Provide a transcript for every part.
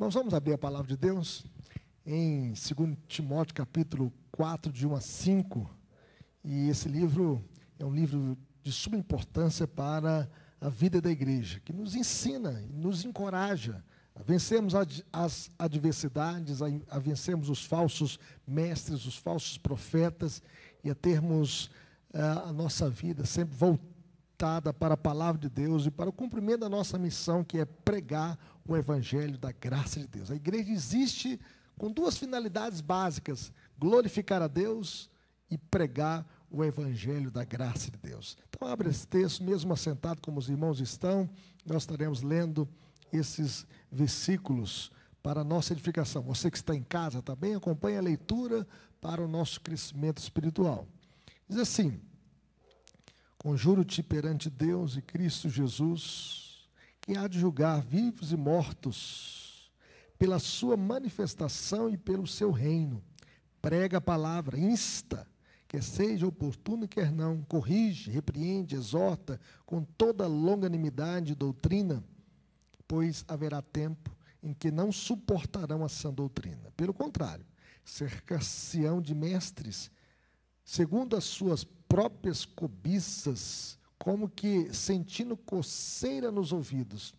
Nós vamos abrir a palavra de Deus em 2 Timóteo, capítulo 4, de 1 a 5. E esse livro é um livro de suma importância para a vida da igreja, que nos ensina e nos encoraja a vencermos as adversidades, a vencermos os falsos mestres, os falsos profetas, e a termos a nossa vida sempre voltada para a palavra de Deus e para o cumprimento da nossa missão, que é pregar o evangelho da graça de Deus. A igreja existe com duas finalidades básicas: glorificar a Deus e pregar o evangelho da graça de Deus. Então, abre esse texto, mesmo assentado como os irmãos estão, nós estaremos lendo esses versículos para a nossa edificação. Você que está em casa também, acompanhe a leitura para o nosso crescimento espiritual. Diz assim: conjuro-te perante Deus e Cristo Jesus, que há de julgar vivos e mortos, pela sua manifestação e pelo seu reino. Prega a palavra, insta, quer seja oportuno, quer não, corrige, repreende, exorta, com toda longanimidade e doutrina, pois haverá tempo em que não suportarão a sã doutrina. Pelo contrário, cercar-se-ão de mestres, segundo as suas próprias cobiças, como que sentindo coceira nos ouvidos,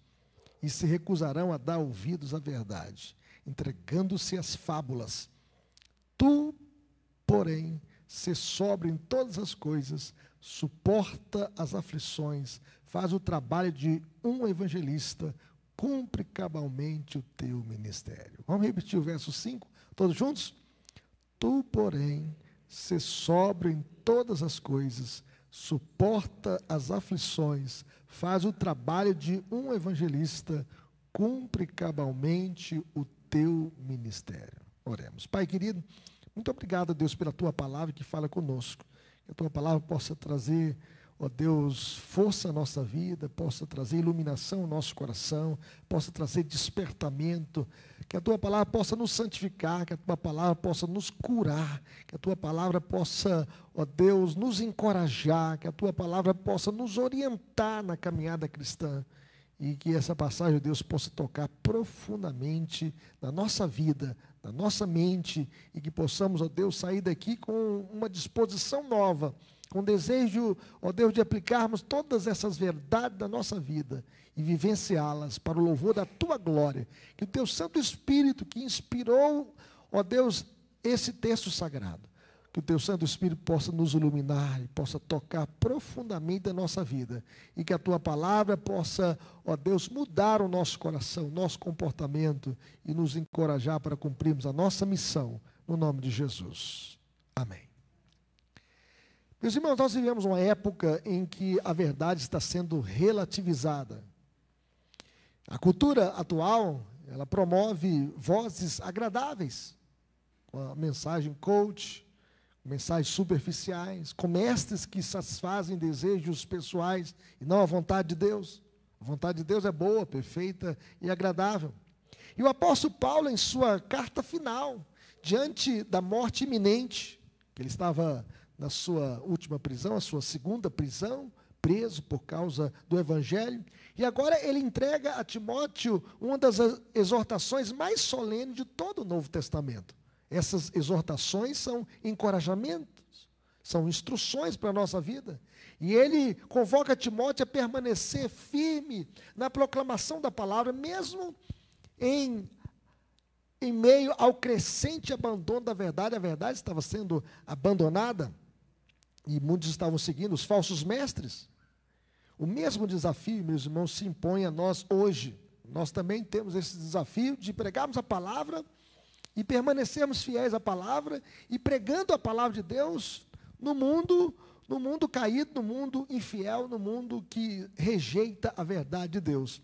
e se recusarão a dar ouvidos à verdade, entregando-se às fábulas. Tu, porém, se sóbrio em todas as coisas, suporta as aflições, faz o trabalho de um evangelista, cumpre cabalmente o teu ministério. Vamos repetir o verso 5, todos juntos? Tu, porém, se sóbrio em todas as coisas, suporta as aflições, faz o trabalho de um evangelista, cumpre cabalmente o teu ministério. Oremos. Pai querido, muito obrigado, Deus, pela tua palavra que fala conosco. Que a tua palavra possa trazer, ó Deus, força à nossa vida, possa trazer iluminação ao nosso coração, possa trazer despertamento, que a tua palavra possa nos santificar, que a tua palavra possa nos curar, que a tua palavra possa, ó Deus, nos encorajar, que a tua palavra possa nos orientar na caminhada cristã, e que essa passagem, Deus, possa tocar profundamente na nossa vida, na nossa mente, e que possamos, ó Deus, sair daqui com uma disposição nova, com desejo, ó Deus, de aplicarmos todas essas verdades da nossa vida e vivenciá-las para o louvor da tua glória. Que o teu Santo Espírito, que inspirou, ó Deus, esse texto sagrado, que o teu Santo Espírito possa nos iluminar e possa tocar profundamente a nossa vida, e que a tua palavra possa, ó Deus, mudar o nosso coração, o nosso comportamento, e nos encorajar para cumprirmos a nossa missão, no nome de Jesus. Amém. Meus irmãos, nós vivemos uma época em que a verdade está sendo relativizada. A cultura atual, ela promove vozes agradáveis, com a mensagem coach, mensagens superficiais, com mestres que satisfazem desejos pessoais e não a vontade de Deus. A vontade de Deus é boa, perfeita e agradável. E o apóstolo Paulo, em sua carta final, diante da morte iminente, que ele estava na sua última prisão, a sua segunda prisão, preso por causa do evangelho, e agora ele entrega a Timóteo uma das exortações mais solenes de todo o Novo Testamento. Essas exortações são encorajamentos, são instruções para a nossa vida. E ele convoca Timóteo a permanecer firme na proclamação da palavra, mesmo em meio ao crescente abandono da verdade. A verdade estava sendo abandonada e muitos estavam seguindo os falsos mestres. O mesmo desafio, meus irmãos, se impõe a nós hoje. Nós também temos esse desafio de pregarmos a palavra e permanecermos fiéis à palavra e pregando a palavra de Deus no mundo caído, no mundo infiel, no mundo que rejeita a verdade de Deus.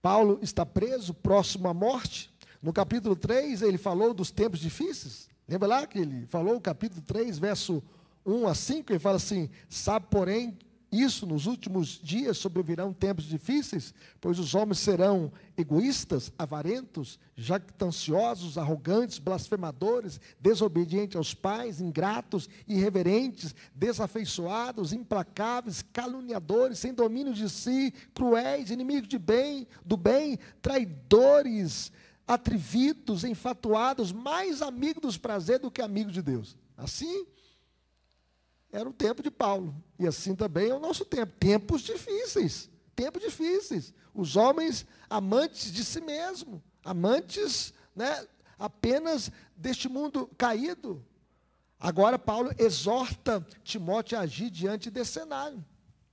Paulo está preso, próximo à morte. No capítulo 3, ele falou dos tempos difíceis. Lembra lá que ele falou, capítulo 3, verso 1 a 5, ele fala assim: sabe, porém, isso nos últimos dias sobrevirão tempos difíceis, pois os homens serão egoístas, avarentos, jactanciosos, arrogantes, blasfemadores, desobedientes aos pais, ingratos, irreverentes, desafeiçoados, implacáveis, caluniadores, sem domínio de si, cruéis, inimigos do bem, traidores, atrevidos, enfatuados, mais amigos dos prazeres do que amigos de Deus. Assim era o tempo de Paulo, e assim também é o nosso tempo. Tempos difíceis. Os homens amantes de si mesmo, amantes, né, apenas deste mundo caído. Agora Paulo exorta Timóteo a agir diante desse cenário.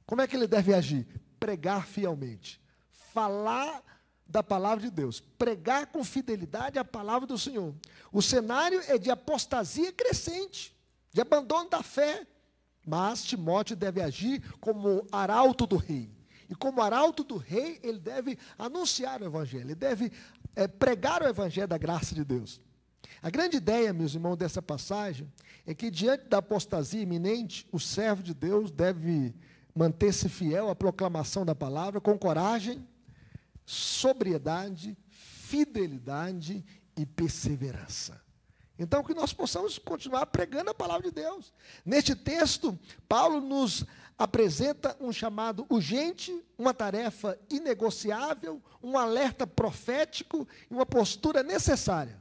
Como é que ele deve agir? Pregar fielmente, falar da palavra de Deus, pregar com fidelidade a palavra do Senhor. O cenário é de apostasia crescente, de abandono da fé. Mas Timóteo deve agir como arauto do rei. E como arauto do rei, ele deve anunciar o evangelho, ele deve pregar o evangelho da graça de Deus. A grande ideia, meus irmãos, dessa passagem é que diante da apostasia iminente, o servo de Deus deve manter-se fiel à proclamação da palavra com coragem, sobriedade, fidelidade e perseverança. Então, que nós possamos continuar pregando a palavra de Deus. Neste texto, Paulo nos apresenta um chamado urgente, uma tarefa inegociável, um alerta profético e uma postura necessária.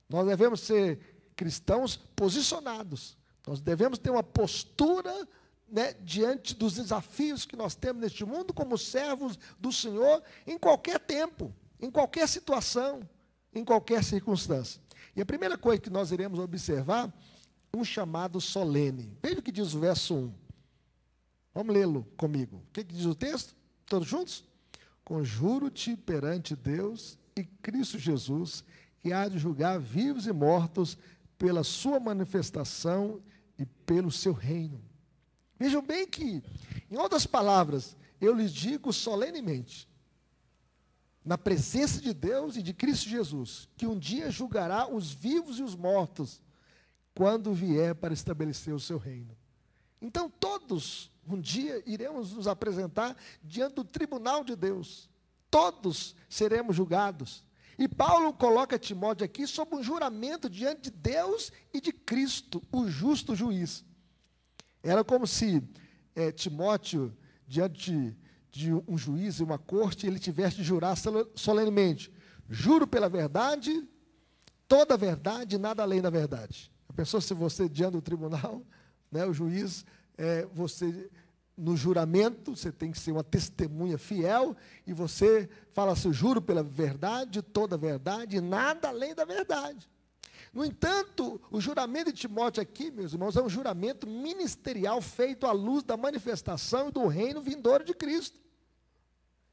Nós devemos ser cristãos posicionados. Nós devemos ter uma postura, né, diante dos desafios que nós temos neste mundo, como servos do Senhor, em qualquer tempo, em qualquer situação, em qualquer circunstância. E a primeira coisa que nós iremos observar, um chamado solene. Veja o que diz o verso 1. Vamos lê-lo comigo. O que diz o texto? Todos juntos? Conjuro-te perante Deus e Cristo Jesus, que há de julgar vivos e mortos pela sua manifestação e pelo seu reino. Vejam bem que, em outras palavras, eu lhes digo solenemente, na presença de Deus e de Cristo Jesus, que um dia julgará os vivos e os mortos, quando vier para estabelecer o seu reino. Então, todos, um dia, iremos nos apresentar diante do tribunal de Deus. Todos seremos julgados. E Paulo coloca Timóteo aqui sob um juramento diante de Deus e de Cristo, o justo juiz. Era como se Timóteo, diante de um juiz e uma corte, ele tivesse de jurar solenemente: juro pela verdade, toda a verdade e nada além da verdade. A pessoa, se você diante do tribunal, né, o juiz, você no juramento, você tem que ser uma testemunha fiel, e você fala assim: juro pela verdade, toda a verdade e nada além da verdade. No entanto, o juramento de Timóteo aqui, meus irmãos, é um juramento ministerial feito à luz da manifestação do reino vindouro de Cristo.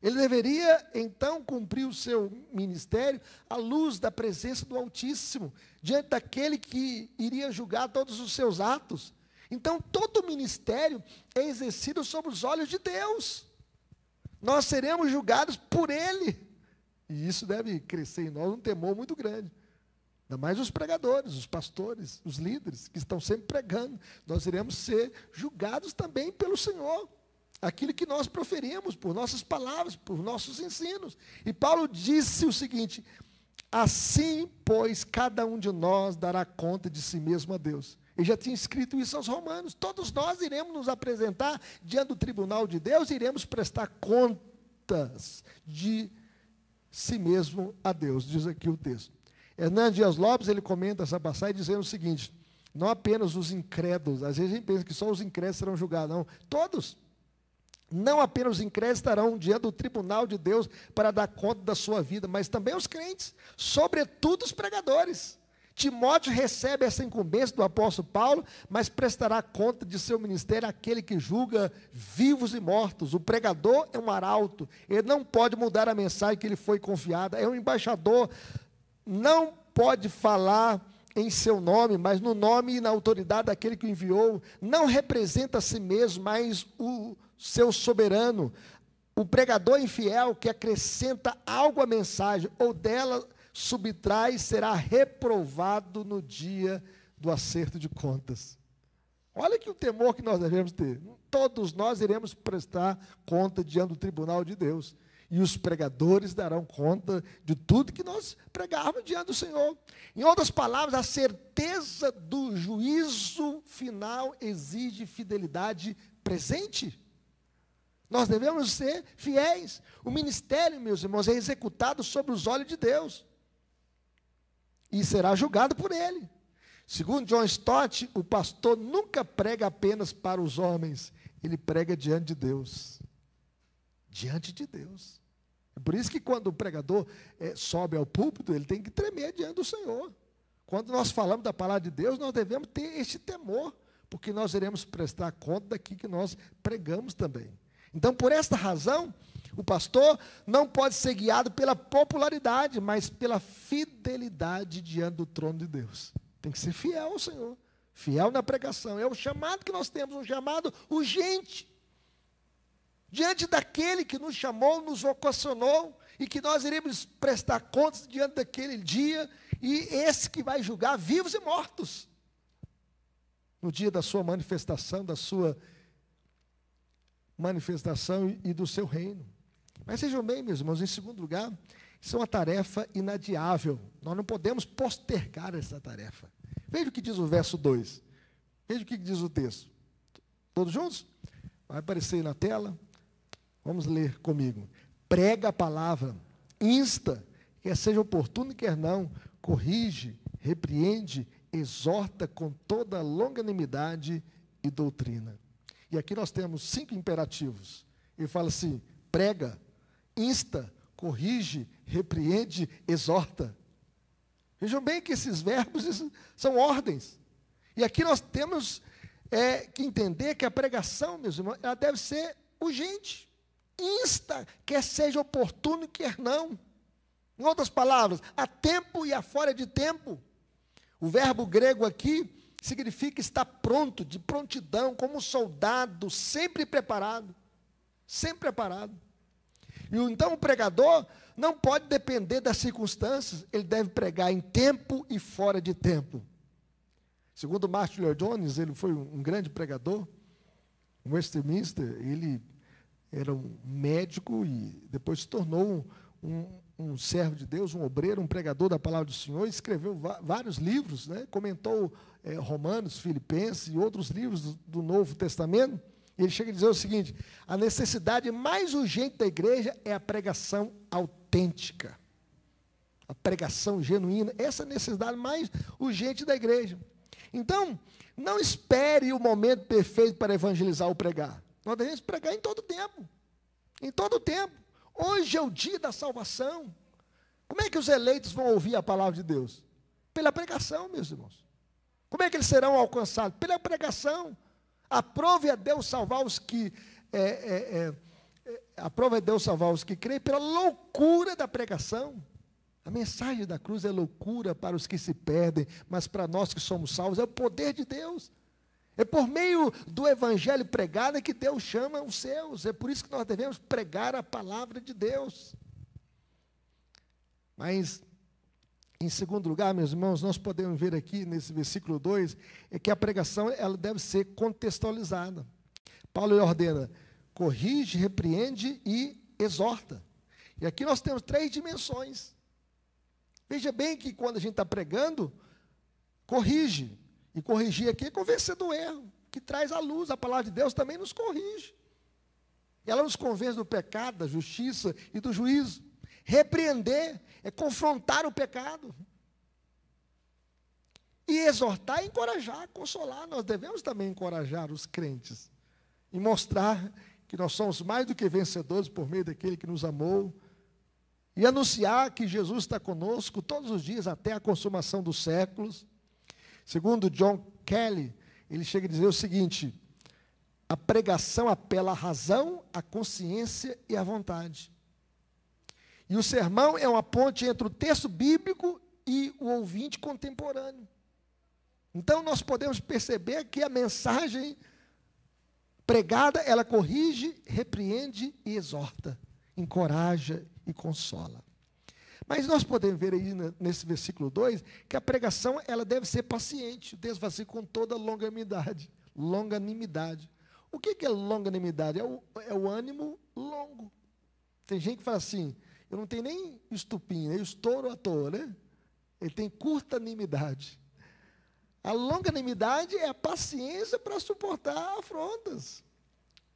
Ele deveria, então, cumprir o seu ministério à luz da presença do Altíssimo, diante daquele que iria julgar todos os seus atos. Então, todo o ministério é exercido sob os olhos de Deus. Nós seremos julgados por Ele. E isso deve crescer em nós um temor muito grande. Ainda mais os pregadores, os pastores, os líderes que estão sempre pregando. Nós iremos ser julgados também pelo Senhor. Aquilo que nós proferimos, por nossas palavras, por nossos ensinos. E Paulo disse o seguinte: assim, pois, cada um de nós dará conta de si mesmo a Deus. Ele já tinha escrito isso aos romanos. Todos nós iremos nos apresentar diante do tribunal de Deus, iremos prestar contas de si mesmo a Deus, diz aqui o texto. Hernando Dias Lopes, ele comenta essa passagem dizendo o seguinte: não apenas os incrédulos, às vezes a gente pensa que só os incrédulos serão julgados, não, todos, não apenas os incrédulos estarão diante do tribunal de Deus para dar conta da sua vida, mas também os crentes, sobretudo os pregadores. Timóteo recebe essa incumbência do apóstolo Paulo, mas prestará conta de seu ministério àquele que julga vivos e mortos. O pregador é um arauto, ele não pode mudar a mensagem que lhe foi confiada, é um embaixador, não pode falar em seu nome, mas no nome e na autoridade daquele que o enviou. Não representa a si mesmo, mas o seu soberano. O pregador infiel que acrescenta algo à mensagem ou dela subtrai, será reprovado no dia do acerto de contas. Olha que o temor que nós devemos ter. Todos nós iremos prestar conta diante do tribunal de Deus. E os pregadores darão conta de tudo que nós pregarmos diante do Senhor. Em outras palavras, a certeza do juízo final exige fidelidade presente. Nós devemos ser fiéis. O ministério, meus irmãos, é executado sob os olhos de Deus. E será julgado por Ele. Segundo John Stott, o pastor nunca prega apenas para os homens, ele prega diante de Deus. Diante de Deus. É por isso que quando o pregador sobe ao púlpito, ele tem que tremer diante do Senhor. Quando nós falamos da palavra de Deus, nós devemos ter este temor, porque nós iremos prestar conta daquilo que nós pregamos também. Então, por esta razão, o pastor não pode ser guiado pela popularidade, mas pela fidelidade diante do trono de Deus. Tem que ser fiel ao Senhor, fiel na pregação. É o chamado que nós temos, um chamado urgente. Diante daquele que nos chamou, nos vocacionou, e que nós iremos prestar contas diante daquele dia, e esse que vai julgar vivos e mortos. No dia da sua manifestação, e do seu reino. Mas sejam bem, meus irmãos, em segundo lugar, isso é uma tarefa inadiável. Nós não podemos postergar essa tarefa. Veja o que diz o verso 2. Veja o que diz o texto. Todos juntos? Vai aparecer aí na tela. Vamos ler comigo. Prega a palavra, insta, quer seja oportuno, quer não, corrige, repreende, exorta com toda longanimidade e doutrina. E aqui nós temos 5 imperativos. Ele fala assim: prega, insta, corrige, repreende, exorta. Vejam bem que esses verbos são ordens. E aqui nós temos que entender que a pregação, meus irmãos, ela deve ser urgente. Insta, quer seja oportuno, quer não. Em outras palavras, a tempo e a fora de tempo. O verbo grego aqui significa estar pronto, de prontidão, como um soldado, sempre preparado. Sempre preparado. E então o pregador não pode depender das circunstâncias, ele deve pregar em tempo e fora de tempo. Segundo Martin Lloyd-Jones, ele foi um grande pregador, em Westminster, ele era um médico e depois se tornou um servo de Deus, um obreiro, um pregador da palavra do Senhor, escreveu vários livros, né? Comentou Romanos, Filipenses e outros livros do Novo Testamento. E ele chega a dizer o seguinte: a necessidade mais urgente da igreja é a pregação autêntica, a pregação genuína. Essa é a necessidade mais urgente da igreja. Então, não espere o momento perfeito para evangelizar ou pregar. Nós devemos pregar em todo tempo. Em todo tempo. Hoje é o dia da salvação. Como é que os eleitos vão ouvir a palavra de Deus? Pela pregação, meus irmãos. Como é que eles serão alcançados? Pela pregação. Aprove a Deus salvar os que creem pela loucura da pregação. A mensagem da cruz é loucura para os que se perdem, mas para nós que somos salvos é o poder de Deus. É por meio do evangelho pregado que Deus chama os seus. É por isso que nós devemos pregar a palavra de Deus. Mas, em segundo lugar, meus irmãos, nós podemos ver aqui nesse versículo 2, é que a pregação ela deve ser contextualizada. Paulo ordena: corrige, repreende e exorta. E aqui nós temos 3 dimensões. Veja bem que quando a gente está pregando, corrige. E corrigir aqui é convencer do erro, que traz à luz. A palavra de Deus também nos corrige. Ela nos convence do pecado, da justiça e do juízo. Repreender é confrontar o pecado. E exortar é encorajar, consolar. Nós devemos também encorajar os crentes e mostrar que nós somos mais do que vencedores por meio daquele que nos amou. E anunciar que Jesus está conosco todos os dias até a consumação dos séculos. Segundo John Kelly, ele chega a dizer o seguinte: a pregação apela à razão, à consciência e à vontade. E o sermão é uma ponte entre o texto bíblico e o ouvinte contemporâneo. Então nós podemos perceber que a mensagem pregada, ela corrige, repreende e exorta, encoraja e consola. Mas nós podemos ver aí nesse versículo 2 que a pregação ela deve ser paciente, desvazie com toda longanimidade. longanimidade. O que é longanimidade? É o ânimo longo. Tem gente que fala assim, eu não tenho nem estupim, nem estouro à toa, né? Ele tem curtanimidade. A longanimidade é a paciência para suportar afrontas.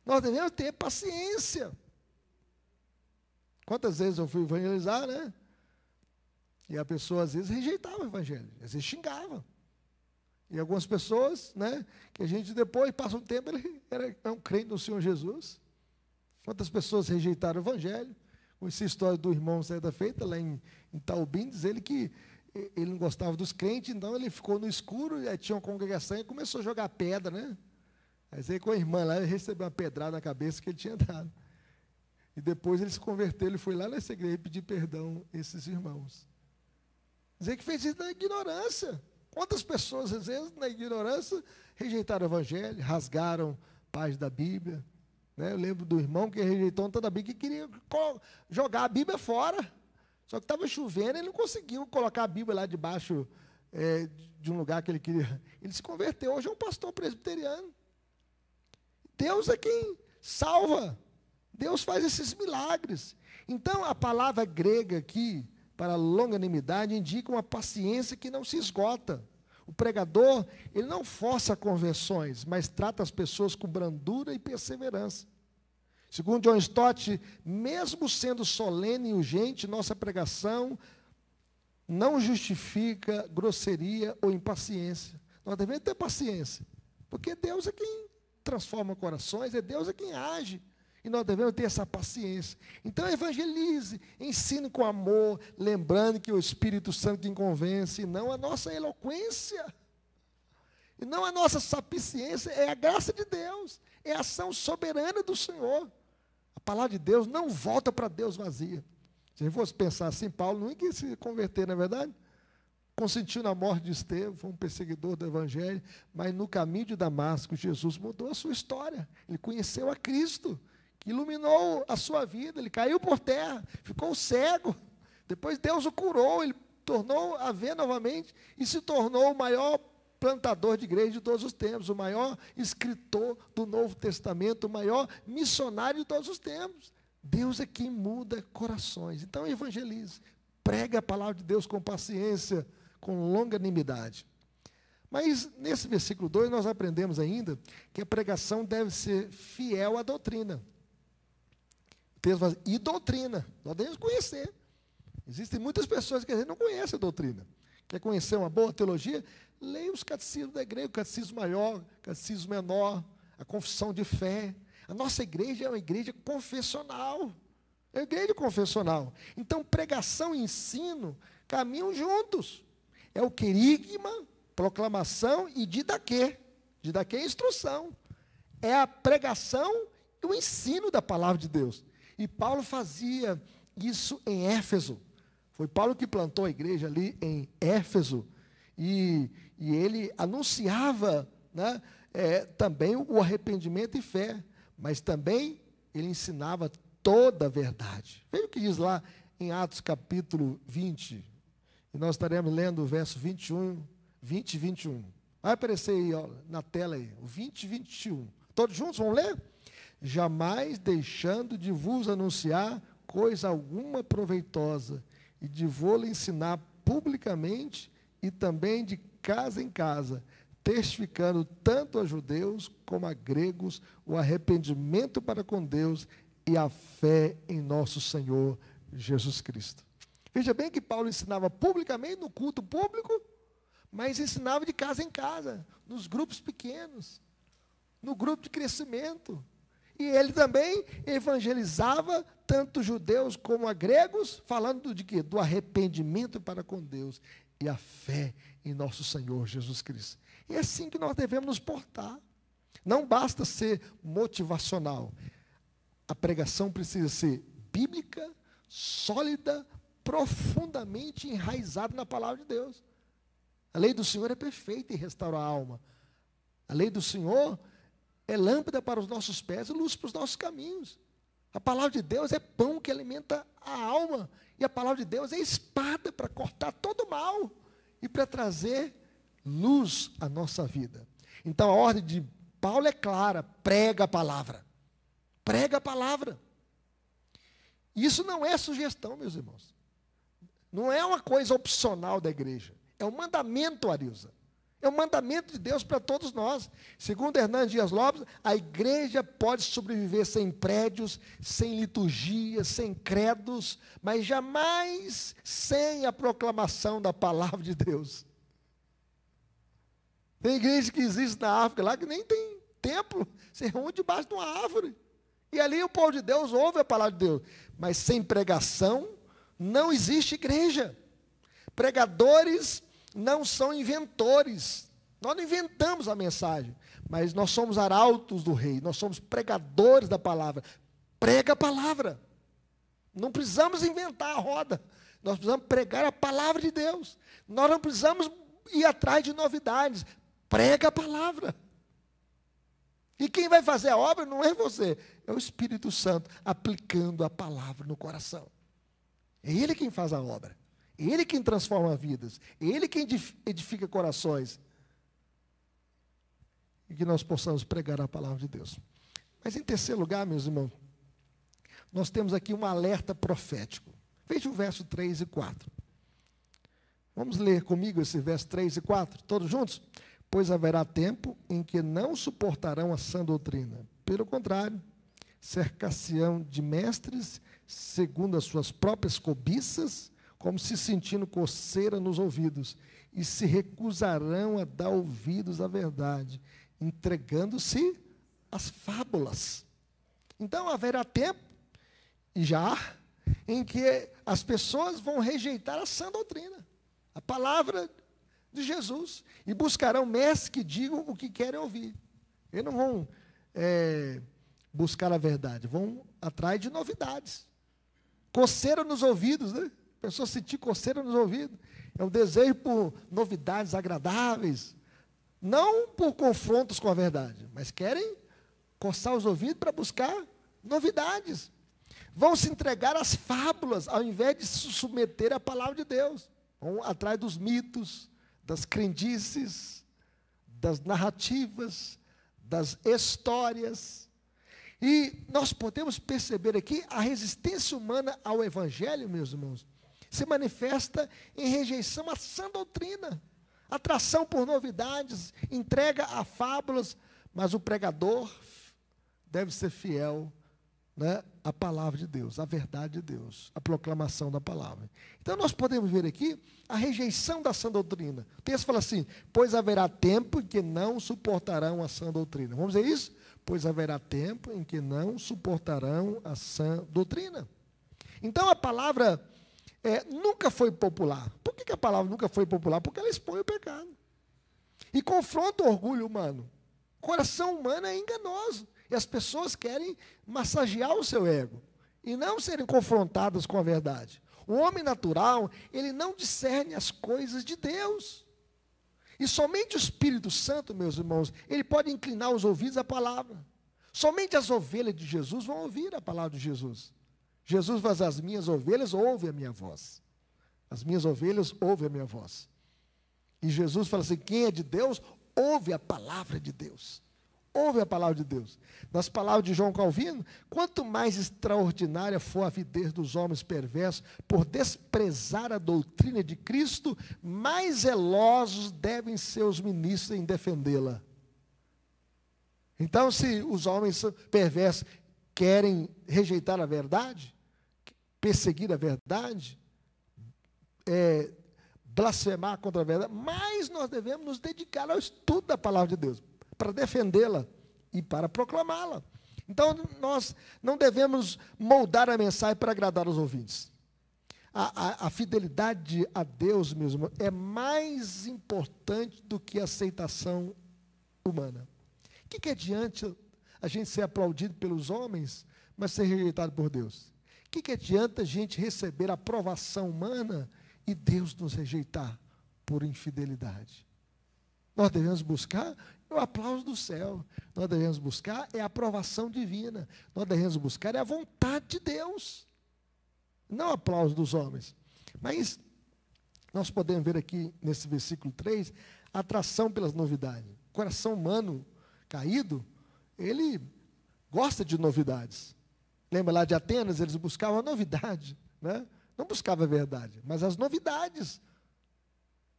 Nós devemos ter paciência. Quantas vezes eu fui evangelizar, né? E a pessoa, às vezes, rejeitava o evangelho. Às vezes, xingava. E algumas pessoas, né? Que a gente depois, passa um tempo, ele é um crente no Senhor Jesus. Quantas pessoas rejeitaram o evangelho? Conheci a história do irmão certa feita, lá em Taubim, diz ele que ele não gostava dos crentes, então ele ficou no escuro, aí tinha uma congregação e começou a jogar pedra, né? Aí com a irmã lá, ele recebeu uma pedrada na cabeça que ele tinha dado. E depois ele se converteu, ele foi lá nessa igreja pedir perdão a esses irmãos. Dizer que fez isso na ignorância. Quantas pessoas, às vezes, na ignorância, rejeitaram o evangelho, rasgaram páginas da Bíblia. Né? Eu lembro do irmão que rejeitou toda a Bíblia, que queria jogar a Bíblia fora. Só que estava chovendo, ele não conseguiu colocar a Bíblia lá debaixo de um lugar que ele queria. Ele se converteu, hoje é um pastor presbiteriano. Deus é quem salva. Deus faz esses milagres. Então, a palavra grega aqui, para longanimidade, indica uma paciência que não se esgota. O pregador, ele não força conversões, mas trata as pessoas com brandura e perseverança. Segundo John Stott, mesmo sendo solene e urgente, nossa pregação não justifica grosseria ou impaciência. Nós devemos ter paciência, porque Deus é quem transforma corações, é Deus é quem age. E nós devemos ter essa paciência. Então, evangelize, ensine com amor, lembrando que o Espírito Santo quem convence, e não a nossa eloquência, e não a nossa sapiência, é a graça de Deus, é a ação soberana do Senhor. A palavra de Deus não volta para Deus vazia. Se a gente fosse pensar assim, Paulo não ia se converter, não é verdade? Consentiu na morte de Estevão, foi um perseguidor do Evangelho, mas no caminho de Damasco, Jesus mudou a sua história. Ele conheceu a Cristo, que iluminou a sua vida, ele caiu por terra, ficou cego, depois Deus o curou, ele tornou a ver novamente, e se tornou o maior plantador de igreja de todos os tempos, o maior escritor do Novo Testamento, o maior missionário de todos os tempos. Deus é quem muda corações. Então evangelize, pregue a palavra de Deus com paciência, com longanimidade. Mas nesse versículo 2 nós aprendemos ainda que a pregação deve ser fiel à doutrina. O texto fala, e doutrina, nós devemos conhecer. Existem muitas pessoas que às vezes não conhecem a doutrina. Quer conhecer uma boa teologia? Leia os catecismos da igreja, o catecismo maior, o catecismo menor, a confissão de fé. A nossa igreja é uma igreja confessional. É uma igreja confessional. Então, pregação e ensino caminham juntos. É o querigma, proclamação e didaquê. Didaquê é instrução. É a pregação e o ensino da palavra de Deus. E Paulo fazia isso em Éfeso. Foi Paulo que plantou a igreja ali em Éfeso. E ele anunciava, né, também o arrependimento e fé. Mas também ele ensinava toda a verdade. Veja o que diz lá em Atos capítulo 20. E nós estaremos lendo o verso 20 e 21. Vai aparecer aí, ó, na tela aí, o 20 e 21. Todos juntos, vamos ler? Jamais deixando de vos anunciar coisa alguma proveitosa, e de vou-lo ensinar publicamente e também de casa em casa, testificando tanto a judeus como a gregos o arrependimento para com Deus e a fé em nosso Senhor Jesus Cristo. Veja bem que Paulo ensinava publicamente no culto público, mas ensinava de casa em casa, nos grupos pequenos, no grupo de crescimento. E ele também evangelizava tanto judeus como a gregos, falando de quê? Do arrependimento para com Deus e a fé em nosso Senhor Jesus Cristo. E é assim que nós devemos nos portar. Não basta ser motivacional. A pregação precisa ser bíblica, sólida, profundamente enraizada na palavra de Deus. A lei do Senhor é perfeita e restaura a alma. A lei do Senhor é lâmpada para os nossos pés e luz para os nossos caminhos. A palavra de Deus é pão que alimenta a alma. E a palavra de Deus é espada para cortar todo o mal e para trazer luz à nossa vida. Então, a ordem de Paulo é clara, prega a palavra. Prega a palavra. Isso não é sugestão, meus irmãos. Não é uma coisa opcional da igreja. É um mandamento, Arilza. É um mandamento de Deus para todos nós. Segundo Hernandes Dias Lopes, a igreja pode sobreviver sem prédios, sem liturgia, sem credos, mas jamais sem a proclamação da palavra de Deus. Tem igreja que existe na África lá que nem tem templo, se reúne debaixo de uma árvore. E ali o povo de Deus ouve a palavra de Deus. Mas sem pregação não existe igreja. Pregadores não são inventores. Nós não inventamos a mensagem, mas nós somos arautos do rei, nós somos pregadores da palavra. Prega a palavra. Não precisamos inventar a roda. Nós precisamos pregar a palavra de Deus. Nós não precisamos ir atrás de novidades. Prega a palavra. E quem vai fazer a obra não é você, é o Espírito Santo aplicando a palavra no coração. É Ele quem faz a obra. É Ele quem transforma vidas. É Ele quem edifica corações. E que nós possamos pregar a palavra de Deus. Mas em terceiro lugar, meus irmãos, nós temos aqui um alerta profético. Veja o verso 3 e 4. Vamos ler comigo esse verso 3 e 4, todos juntos? Pois haverá tempo em que não suportarão a sã doutrina. Pelo contrário, cercar-se-ão de mestres, segundo as suas próprias cobiças, como se sentindo coceira nos ouvidos, e se recusarão a dar ouvidos à verdade, entregando-se às fábulas. Então haverá tempo, e já, em que as pessoas vão rejeitar a sã doutrina, a palavra de Jesus, e buscarão mestres que digam o que querem ouvir. Eles não vão buscar a verdade, vão atrás de novidades. Coceira nos ouvidos, né? A pessoa sentir coceira nos ouvidos. É um desejo por novidades agradáveis, não por confrontos com a verdade, mas querem coçar os ouvidos para buscar novidades. Vão se entregar às fábulas, ao invés de se submeter à palavra de Deus. Vão atrás dos mitos, das crendices, das narrativas, das histórias. E nós podemos perceber aqui a resistência humana ao evangelho, meus irmãos, se manifesta em rejeição à sã doutrina, atração por novidades, entrega a fábulas, mas o pregador deve ser fiel, né, à palavra de Deus, à verdade de Deus, à proclamação da palavra. Então nós podemos ver aqui a rejeição da sã doutrina. O texto fala assim: pois haverá tempo em que não suportarão a sã doutrina. Vamos dizer isso? Pois haverá tempo em que não suportarão a sã doutrina. Então a palavra nunca foi popular. Por que a palavra nunca foi popular? Porque ela expõe o pecado e confronta o orgulho humano. O coração humano é enganoso. E as pessoas querem massagear o seu ego e não serem confrontadas com a verdade. O homem natural, ele não discerne as coisas de Deus. E somente o Espírito Santo, meus irmãos, ele pode inclinar os ouvidos à palavra. Somente as ovelhas de Jesus vão ouvir a palavra de Jesus. Jesus faz: as minhas ovelhas ouvem a minha voz. As minhas ovelhas ouvem a minha voz. E Jesus fala assim: quem é de Deus, ouve a palavra de Deus. Ouve a palavra de Deus. Nas palavras de João Calvino: quanto mais extraordinária for a avidez dos homens perversos por desprezar a doutrina de Cristo, mais zelosos devem ser os ministros em defendê-la. Então, se os homens perversos querem rejeitar a verdade, perseguir a verdade, blasfemar contra a verdade, mais nós devemos nos dedicar ao estudo da palavra de Deus, para defendê-la e para proclamá-la. Então, nós não devemos moldar a mensagem para agradar os ouvintes. A fidelidade a Deus, meu irmão, é mais importante do que a aceitação humana. O que adianta a gente ser aplaudido pelos homens, mas ser rejeitado por Deus? O que adianta a gente receber a aprovação humana e Deus nos rejeitar por infidelidade? Nós devemos buscar o aplauso do céu. Nós devemos buscar a aprovação divina. Nós devemos buscar a vontade de Deus, não o aplauso dos homens. Mas nós podemos ver aqui nesse versículo 3 a atração pelas novidades. O coração humano caído, ele gosta de novidades. Lembra lá de Atenas? Eles buscavam a novidade, né? Não buscavam a verdade, mas as novidades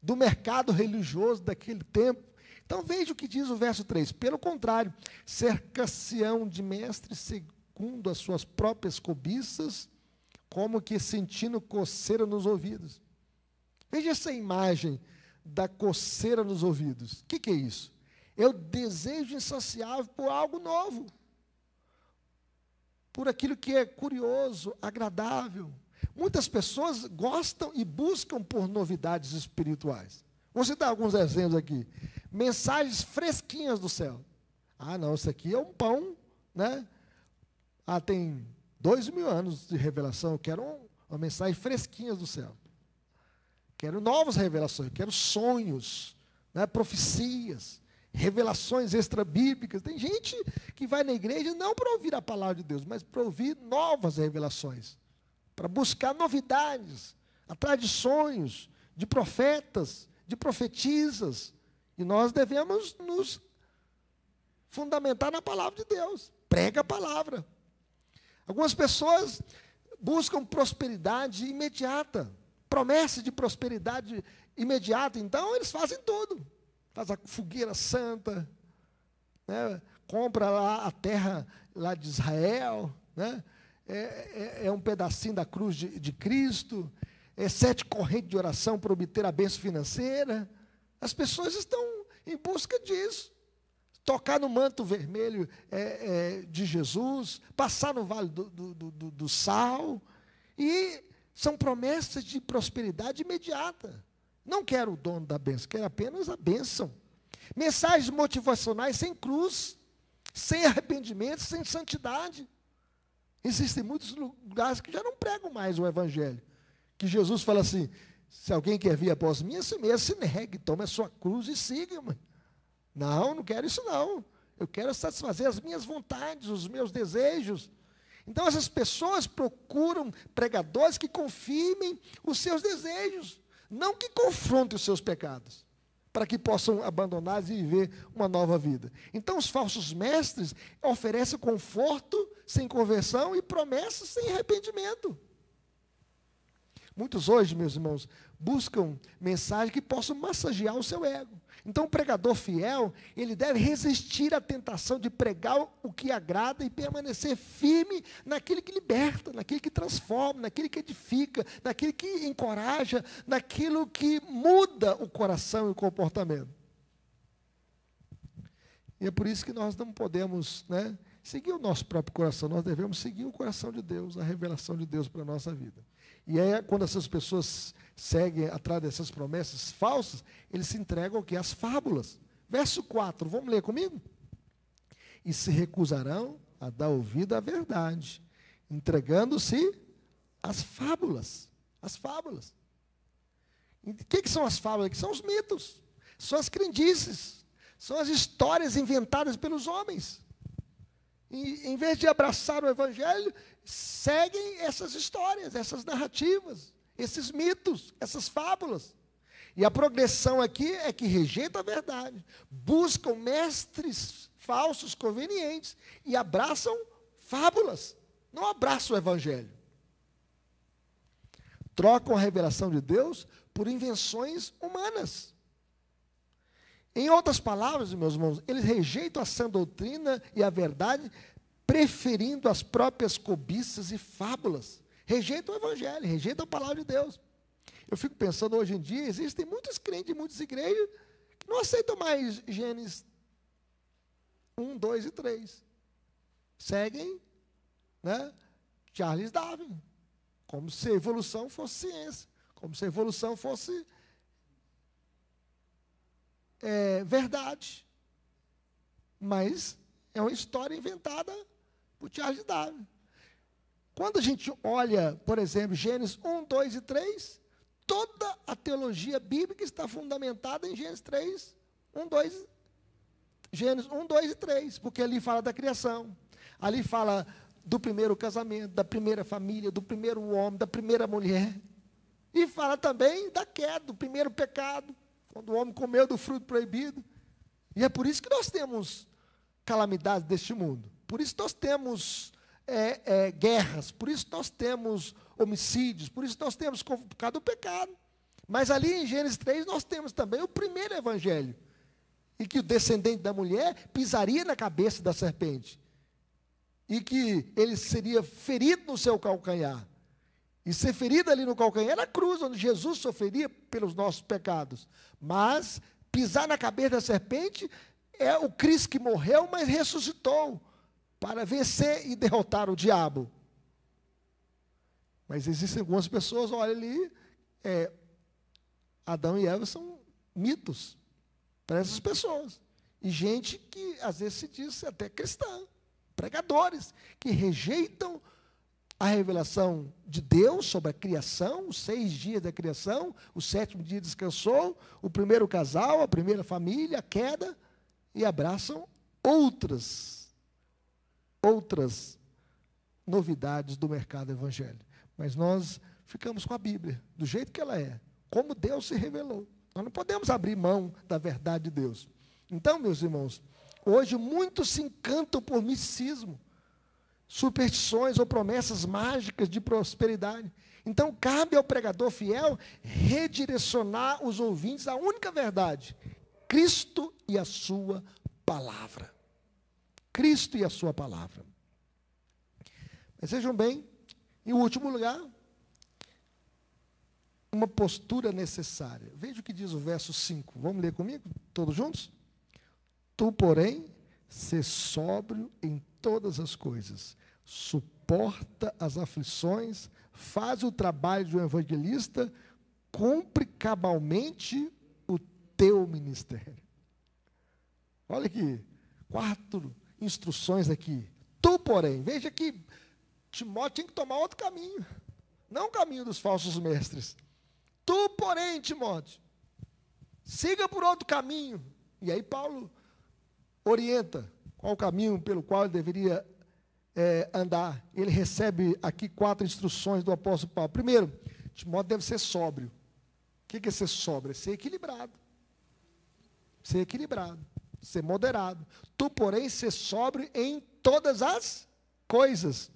do mercado religioso daquele tempo. Então veja o que diz o verso 3. Pelo contrário, cerca-se-ão de mestres segundo as suas próprias cobiças, como que sentindo coceira nos ouvidos. Veja essa imagem da coceira nos ouvidos. O que é isso? É o desejo insaciável por algo novo, por aquilo que é curioso, agradável. Muitas pessoas gostam e buscam por novidades espirituais. Vou citar alguns exemplos aqui. Mensagens fresquinhas do céu. Ah, não, isso aqui é um pão, né? Ah, tem 2000 anos de revelação, eu quero uma mensagem fresquinha do céu. Quero novas revelações, eu quero sonhos, né? Profecias, revelações extrabíblicas. Tem gente que vai na igreja não para ouvir a palavra de Deus, mas para ouvir novas revelações, para buscar novidades, atrás de sonhos, de profetas, de profetisas. E nós devemos nos fundamentar na palavra de Deus. Prega a palavra. Algumas pessoas buscam prosperidade imediata, promessa de prosperidade imediata. Então, eles fazem tudo. Faz a fogueira santa, né? Compra lá a terra lá de Israel, né? É um pedacinho da cruz de Cristo, 7 correntes de oração para obter a bênção financeira. As pessoas estão em busca disso. Tocar no manto vermelho de Jesus, passar no vale do sal, e são promessas de prosperidade imediata. Não quero o dono da bênção, quero apenas a bênção. Mensagens motivacionais sem cruz, sem arrependimento, sem santidade. Existem muitos lugares que já não pregam mais o evangelho. Que Jesus fala assim: se alguém quer vir após mim, assim mesmo se negue, tome a sua cruz e siga-me. Não, não quero isso não. Eu quero satisfazer as minhas vontades, os meus desejos. Então essas pessoas procuram pregadores que confirmem os seus desejos, não que confrontem os seus pecados, para que possam abandoná-los e viver uma nova vida. Então os falsos mestres oferecem conforto sem conversão e promessas sem arrependimento. Muitos hoje, meus irmãos, buscam mensagens que possam massagear o seu ego. Então, o pregador fiel, ele deve resistir à tentação de pregar o que agrada e permanecer firme naquilo que liberta, naquilo que transforma, naquilo que edifica, naquilo que encoraja, naquilo que muda o coração e o comportamento. E é por isso que nós não podemos, né, seguir o nosso próprio coração, nós devemos seguir o coração de Deus, a revelação de Deus para a nossa vida. E aí, quando essas pessoas seguem atrás dessas promessas falsas, eles se entregam ao que? As fábulas. Verso 4, vamos ler comigo? E se recusarão a dar ouvido à verdade, entregando-se às fábulas. As fábulas. O que são as fábulas? Que são os mitos, são as crendices, são as histórias inventadas pelos homens. E, em vez de abraçar o evangelho, seguem essas histórias, essas narrativas, esses mitos, essas fábulas. E a progressão aqui é que rejeitam a verdade, buscam mestres falsos, convenientes, e abraçam fábulas, não abraçam o evangelho. Trocam a revelação de Deus por invenções humanas. Em outras palavras, meus irmãos, eles rejeitam a sã doutrina e a verdade, preferindo as próprias cobiças e fábulas. Rejeitam o evangelho, rejeitam a palavra de Deus. Eu fico pensando, hoje em dia, existem muitos crentes, muitas igrejas, que não aceitam mais Gênesis 1, 2 e 3. Seguem, né, Charles Darwin, como se a evolução fosse ciência, como se a evolução fosse verdade. Mas é uma história inventada por Charles Darwin. Quando a gente olha, por exemplo, Gênesis 1, 2 e 3, toda a teologia bíblica está fundamentada em Gênesis 3, 1, 2, Gênesis 1, 2 e 3, porque ali fala da criação, ali fala do primeiro casamento, da primeira família, do primeiro homem, da primeira mulher, e fala também da queda, do primeiro pecado, quando o homem comeu do fruto proibido. E é por isso que nós temos calamidades deste mundo. Por isso nós temos guerras, por isso nós temos homicídios, por isso nós temos por causa do pecado. Mas ali em Gênesis 3 nós temos também o primeiro evangelho, em que o descendente da mulher pisaria na cabeça da serpente, e que ele seria ferido no seu calcanhar. E ser ferido ali no calcanhar era a cruz, onde Jesus sofreria pelos nossos pecados. Mas pisar na cabeça da serpente é o Cristo que morreu, mas ressuscitou para vencer e derrotar o diabo. Mas existem algumas pessoas, olha ali, Adão e Eva são mitos para essas pessoas. E gente que às vezes se diz até cristã, pregadores, que rejeitam a revelação de Deus sobre a criação, os 6 dias da criação, o 7º dia descansou, o primeiro casal, a primeira família, a queda, e abraçam outras novidades do mercado evangélico. Mas nós ficamos com a Bíblia, do jeito que ela é, como Deus se revelou. Nós não podemos abrir mão da verdade de Deus. Então, meus irmãos, hoje muitos se encantam por misticismo, superstições ou promessas mágicas de prosperidade. Então, cabe ao pregador fiel redirecionar os ouvintes à única verdade: Cristo e a sua palavra. Cristo e a sua palavra. Mas vejam bem, em último lugar, uma postura necessária. Veja o que diz o verso 5. Vamos ler comigo, todos juntos? Tu, porém, sê sóbrio em todas as coisas, suporta as aflições, faz o trabalho de um evangelista, cumpre cabalmente o teu ministério. Olha aqui, 4 instruções aqui. Tu, porém, veja que Timóteo tem que tomar outro caminho, não o caminho dos falsos mestres. Tu, porém, Timóteo, siga por outro caminho. E aí Paulo orienta qual o caminho pelo qual ele deveria andar. Ele recebe aqui 4 instruções do apóstolo Paulo. Primeiro, Timóteo deve ser sóbrio. O que é ser sóbrio? É ser equilibrado. Ser equilibrado, ser moderado. Tu, porém, ser sóbrio em todas as coisas.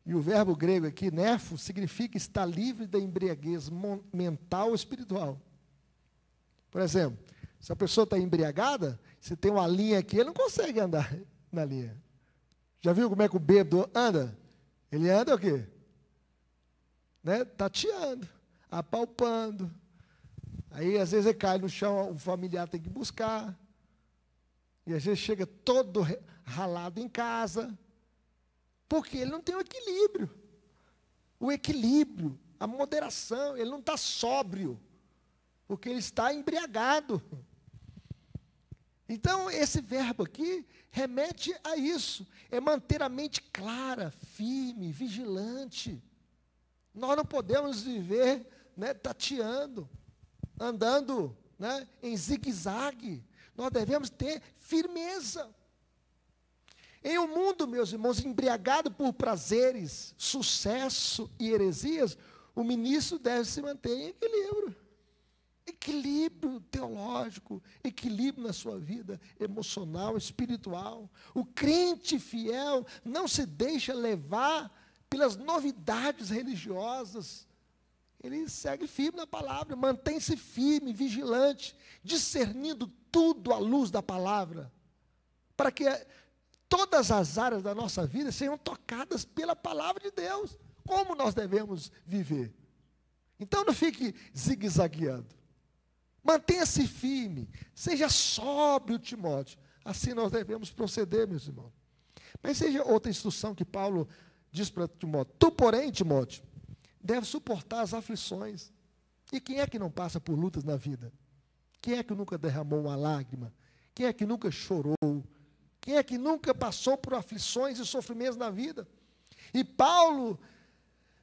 E o verbo grego aqui, nefo, significa estar livre da embriaguez mental ou espiritual. Por exemplo, se a pessoa está embriagada, se tem uma linha aqui, ele não consegue andar na linha. Já viu como é que o bêbado anda? Ele anda o quê? Né? Tateando, apalpando. Aí, às vezes, ele cai no chão, o familiar tem que buscar. E, às vezes, chega todo ralado em casa. Porque ele não tem o equilíbrio. O equilíbrio, a moderação. Ele não está sóbrio. Porque ele está embriagado. Então, esse verbo aqui remete a isso. É manter a mente clara, firme, vigilante. Nós não podemos viver, né, tateando, andando, né, em zigue-zague. Nós devemos ter firmeza. Em um mundo, meus irmãos, embriagado por prazeres, sucesso e heresias, o ministro deve se manter em equilíbrio. Equilíbrio teológico, equilíbrio na sua vida emocional, espiritual. O crente fiel não se deixa levar pelas novidades religiosas. Ele segue firme na palavra, mantém-se firme, vigilante, discernindo tudo à luz da palavra, para que todas as áreas da nossa vida sejam tocadas pela palavra de Deus. Como nós devemos viver? Então não fique zigue-zagueando. Mantenha-se firme, seja sóbrio, Timóteo. Assim nós devemos proceder, meus irmãos. Mas seja outra instrução que Paulo diz para Timóteo. Tu, porém, Timóteo, deve suportar as aflições. E quem é que não passa por lutas na vida? Quem é que nunca derramou uma lágrima? Quem é que nunca chorou? Quem é que nunca passou por aflições e sofrimentos na vida? E Paulo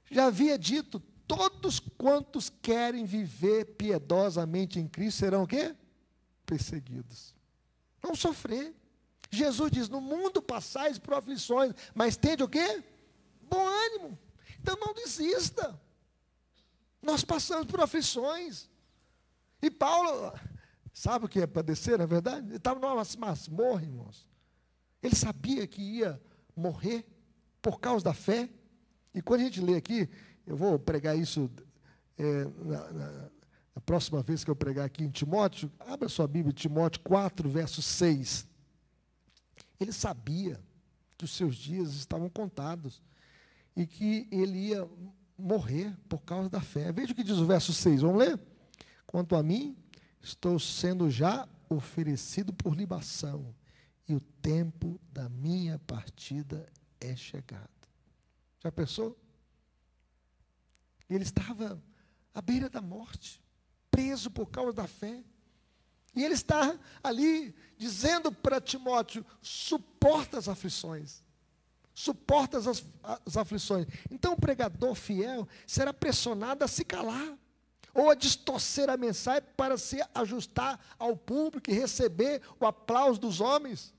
já havia dito: todos quantos querem viver piedosamente em Cristo serão o quê? Perseguidos. Vão sofrer. Jesus diz: no mundo passais por aflições, mas tende o quê? Bom ânimo. Então não desista. Nós passamos por aflições. E Paulo, sabe o que é padecer, na verdade? Ele estava numa masmorra, irmãos. Ele sabia que ia morrer por causa da fé. E quando a gente lê aqui, eu vou pregar isso na próxima vez que eu pregar aqui em Timóteo, abra sua Bíblia, Timóteo 4, verso 6. Ele sabia que os seus dias estavam contados e que ele ia morrer por causa da fé. Veja o que diz o verso 6, vamos ler? Quanto a mim, estou sendo já oferecido por libação, e o tempo da minha partida é chegado. Já pensou? Ele estava à beira da morte, preso por causa da fé. E ele está ali dizendo para Timóteo: suporta as aflições. Suporta as aflições. Então o pregador fiel será pressionado a se calar, ou a distorcer a mensagem para se ajustar ao público e receber o aplauso dos homens.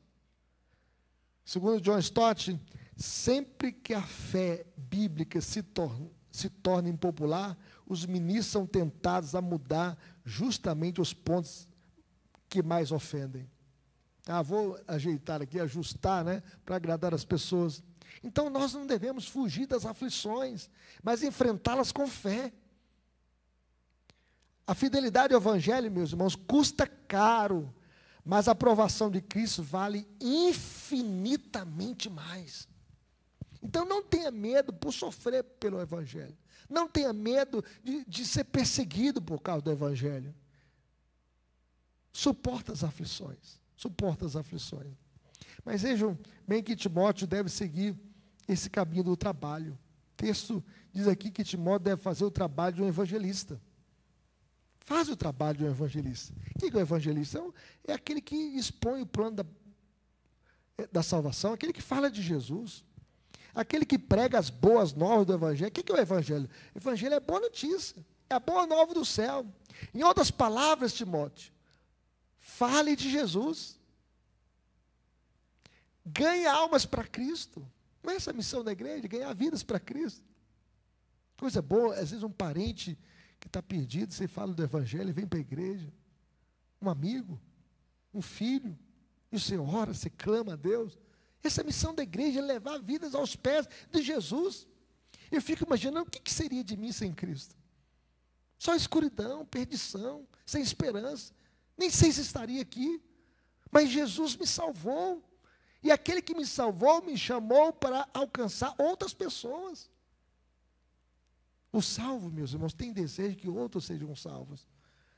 Segundo John Stott, sempre que a fé bíblica se torna impopular, os ministros são tentados a mudar justamente os pontos que mais ofendem. Vou ajeitar aqui, ajustar, para agradar as pessoas. Então, nós não devemos fugir das aflições, mas enfrentá-las com fé. A fidelidade ao Evangelho, meus irmãos, custa caro, mas a aprovação de Cristo vale infinitamente mais. Então, não tenha medo por sofrer pelo Evangelho. Não tenha medo de ser perseguido por causa do Evangelho. Suporta as aflições. Suporta as aflições. Mas vejam bem que Timóteo deve seguir esse caminho do trabalho. O texto diz aqui que Timóteo deve fazer o trabalho de um evangelista. Faz o trabalho de um evangelista. O que é o evangelista? É aquele que expõe o plano da salvação, aquele que fala de Jesus, aquele que prega as boas novas do evangelho. O que é o evangelho? O evangelho é boa notícia, é a boa nova do céu. Em outras palavras, Timóteo, fale de Jesus. Ganhe almas para Cristo. Não é essa a missão da igreja? Ganhar vidas para Cristo. Coisa boa, às vezes um parente que está perdido, você fala do evangelho, vem para a igreja. Um amigo, um filho, e você ora, você clama a Deus. Essa é a missão da igreja, é levar vidas aos pés de Jesus. Eu fico imaginando o que seria de mim sem Cristo. Só escuridão, perdição, sem esperança. Nem sei se estaria aqui, mas Jesus me salvou. E aquele que me salvou me chamou para alcançar outras pessoas. O salvo, meus irmãos, tem desejo que outros sejam salvos.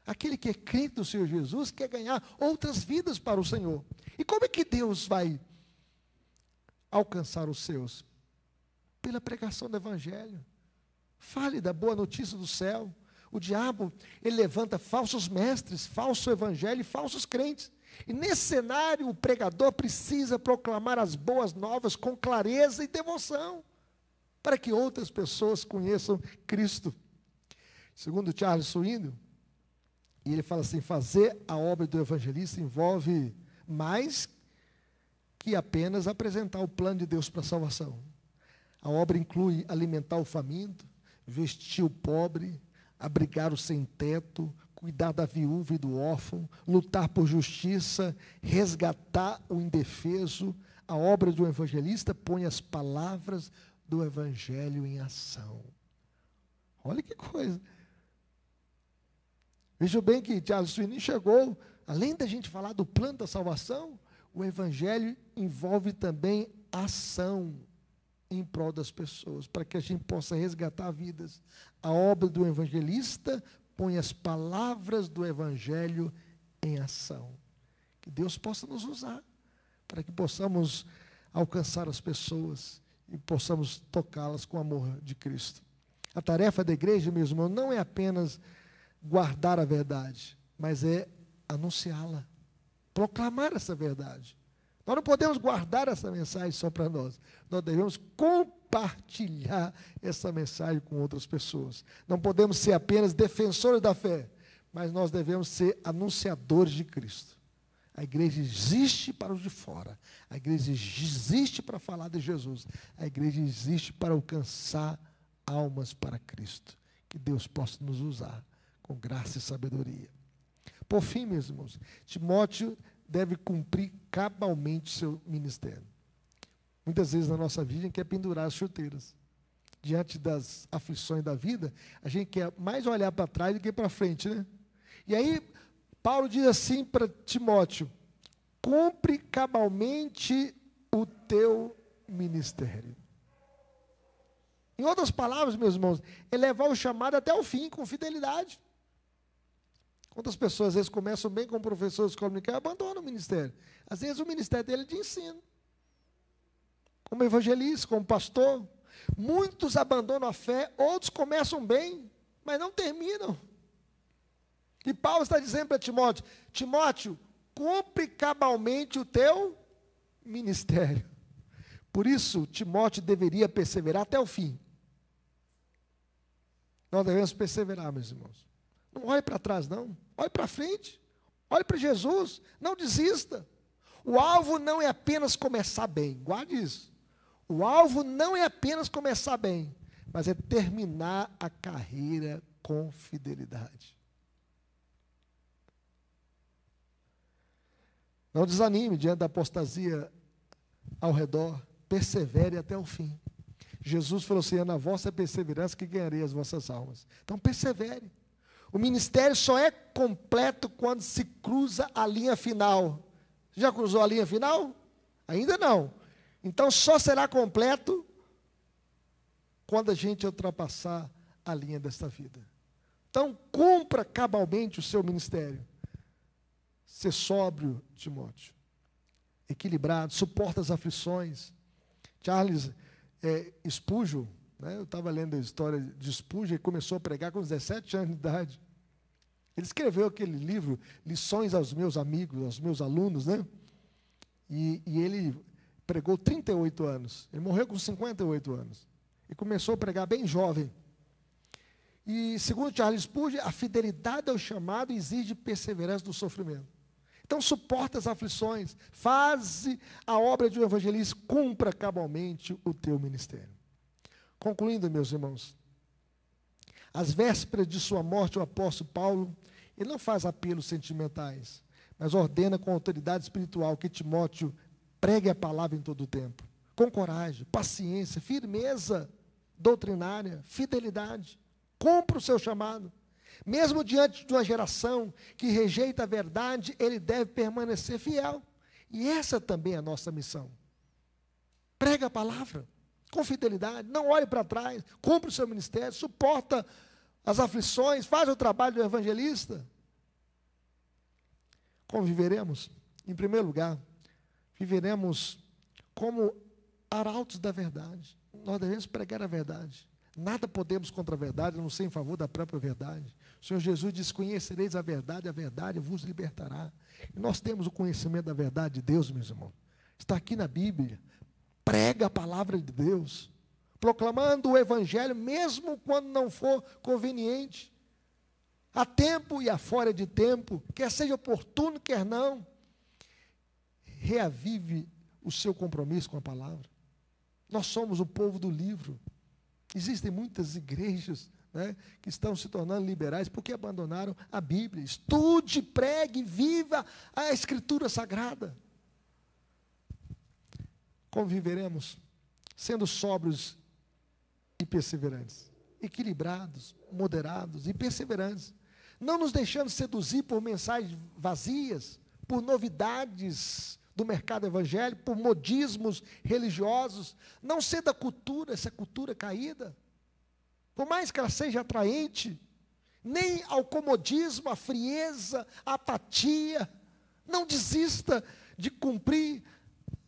Aquele que é crente do Senhor Jesus quer ganhar outras vidas para o Senhor. E como é que Deus vai alcançar os seus? Pela pregação do Evangelho. Fale da boa notícia do céu. O diabo, ele levanta falsos mestres, falso evangelho e falsos crentes. E nesse cenário, o pregador precisa proclamar as boas novas com clareza e devoção, para que outras pessoas conheçam Cristo. Segundo Charles Swindoll, e ele fala assim: fazer a obra do evangelista envolve mais que apenas apresentar o plano de Deus para a salvação. A obra inclui alimentar o faminto, vestir o pobre, abrigar o sem-teto, cuidar da viúva e do órfão, lutar por justiça, resgatar o indefeso. A obra do evangelista põe as palavras do evangelho em ação. Olha que coisa. Veja bem que Charles Swindoll chegou, além da gente falar do plano da salvação, o evangelho envolve também ação em prol das pessoas, para que a gente possa resgatar vidas. A obra do evangelista põe as palavras do evangelho em ação. Que Deus possa nos usar, para que possamos alcançar as pessoas e possamos tocá-las com o amor de Cristo. A tarefa da igreja, meu irmão, não é apenas guardar a verdade, mas é anunciá-la, proclamar essa verdade. Nós não podemos guardar essa mensagem só para nós. Nós devemos compartilhar essa mensagem com outras pessoas. Não podemos ser apenas defensores da fé, mas nós devemos ser anunciadores de Cristo. A igreja existe para os de fora. A igreja existe para falar de Jesus. A igreja existe para alcançar almas para Cristo. Que Deus possa nos usar com graça e sabedoria. Por fim, meus irmãos, Timóteo deve cumprir cabalmente seu ministério. Muitas vezes na nossa vida a gente quer pendurar as chuteiras. Diante das aflições da vida, a gente quer mais olhar para trás do que para frente, né? E aí, Paulo diz assim para Timóteo: cumpre cabalmente o teu ministério. Em outras palavras, meus irmãos, é levar o chamado até o fim, com fidelidade. Quantas pessoas, às vezes, começam bem como professor de escola dominical e abandonam o ministério? Às vezes, o ministério dele é de ensino. Como evangelista, como pastor. Muitos abandonam a fé, outros começam bem, mas não terminam. E Paulo está dizendo para Timóteo: Timóteo, cumpre cabalmente o teu ministério. Por isso, Timóteo deveria perseverar até o fim. Nós devemos perseverar, meus irmãos. Não olhe para trás, não. Olhe para frente. Olhe para Jesus. Não desista. O alvo não é apenas começar bem. Guarde isso. O alvo não é apenas começar bem, mas é terminar a carreira com fidelidade. Não desanime diante da apostasia ao redor. Persevere até o fim. Jesus falou assim: é na vossa perseverança que ganharei as vossas almas. Então persevere. O ministério só é completo quando se cruza a linha final. Já cruzou a linha final? Ainda não. Então só será completo quando a gente ultrapassar a linha desta vida. Então cumpra cabalmente o seu ministério. Ser sóbrio, Timóteo. Equilibrado, suporta as aflições. Charles Spurgeon, né, eu estava lendo a história de Spurgeon, ele começou a pregar com 17 anos de idade. Ele escreveu aquele livro, Lições aos Meus Amigos, aos Meus Alunos, né? E ele pregou 38 anos. Ele morreu com 58 anos. E começou a pregar bem jovem. E, segundo Charles Spurgeon, a fidelidade ao chamado exige perseverança no sofrimento. Então, suporta as aflições, faze a obra de um evangelista, cumpra cabalmente o teu ministério. Concluindo, meus irmãos, às vésperas de sua morte, o apóstolo Paulo, ele não faz apelos sentimentais, mas ordena com autoridade espiritual que Timóteo pregue a palavra em todo o tempo, com coragem, paciência, firmeza doutrinária, fidelidade, cumpra o seu chamado. Mesmo diante de uma geração que rejeita a verdade, ele deve permanecer fiel. E essa também é a nossa missão. Prega a palavra com fidelidade, não olhe para trás, cumpre o seu ministério, suporta as aflições, faz o trabalho do evangelista. Como viveremos? Em primeiro lugar, viveremos como arautos da verdade. Nós devemos pregar a verdade. Nada podemos contra a verdade, a não ser em favor da própria verdade. O Senhor Jesus diz: conhecereis a verdade vos libertará. E nós temos o conhecimento da verdade de Deus, meus irmãos. Está aqui na Bíblia. Prega a palavra de Deus, proclamando o Evangelho, mesmo quando não for conveniente. A tempo e a fora de tempo, quer seja oportuno, quer não. Reavive o seu compromisso com a palavra. Nós somos o povo do livro. Existem muitas igrejas, né, que estão se tornando liberais porque abandonaram a Bíblia. Estude, pregue, viva a Escritura Sagrada. Como viveremos? Sendo sóbrios e perseverantes, equilibrados, moderados e perseverantes, não nos deixando seduzir por mensagens vazias, por novidades do mercado evangélico, por modismos religiosos, não ser da cultura, essa cultura caída, por mais que ela seja atraente, nem ao comodismo, à frieza, à apatia. Não desista de cumprir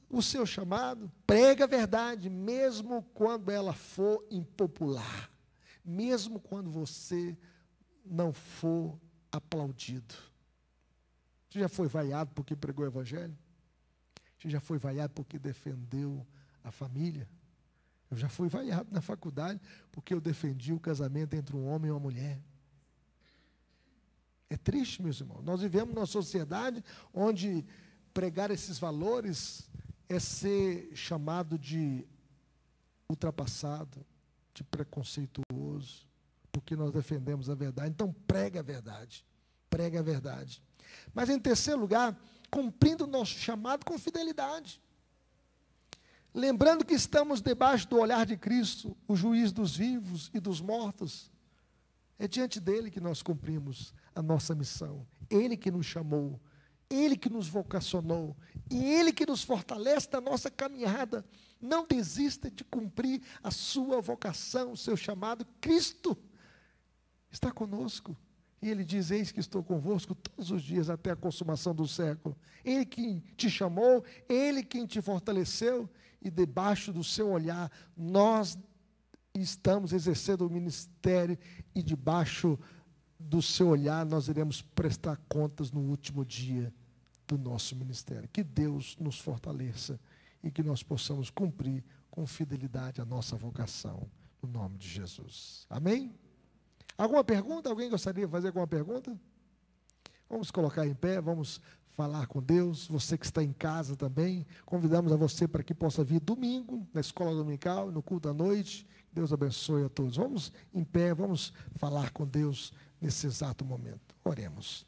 o seu chamado. Prega a verdade, mesmo quando ela for impopular, mesmo quando você não for aplaudido. Você já foi vaiado porque pregou o evangelho? Você já foi vaiado porque defendeu a família? Eu já fui vaiado na faculdade porque eu defendi o casamento entre um homem e uma mulher. É triste, meus irmãos. Nós vivemos numa sociedade onde pregar esses valores é ser chamado de ultrapassado, de preconceituoso, porque nós defendemos a verdade. Então, prega a verdade. Pregue a verdade. Mas, em terceiro lugar, cumprindo o nosso chamado com fidelidade. Lembrando que estamos debaixo do olhar de Cristo, o juiz dos vivos e dos mortos. É diante dele que nós cumprimos a nossa missão. Ele que nos chamou, ele que nos vocacionou, e ele que nos fortalece na nossa caminhada. Não desista de cumprir a sua vocação, o seu chamado. Cristo está conosco. E ele diz: eis que estou convosco todos os dias até a consumação do século. Ele quem te chamou, ele quem te fortaleceu, e debaixo do seu olhar nós estamos exercendo o ministério, e debaixo do seu olhar nós iremos prestar contas no último dia do nosso ministério. Que Deus nos fortaleça e que nós possamos cumprir com fidelidade a nossa vocação, no nome de Jesus. Amém? Alguma pergunta? Alguém gostaria de fazer alguma pergunta? Vamos colocar em pé, vamos falar com Deus. Você que está em casa também, convidamos a você para que possa vir domingo, na escola dominical, no culto da noite. Deus abençoe a todos. Vamos em pé, vamos falar com Deus nesse exato momento. Oremos.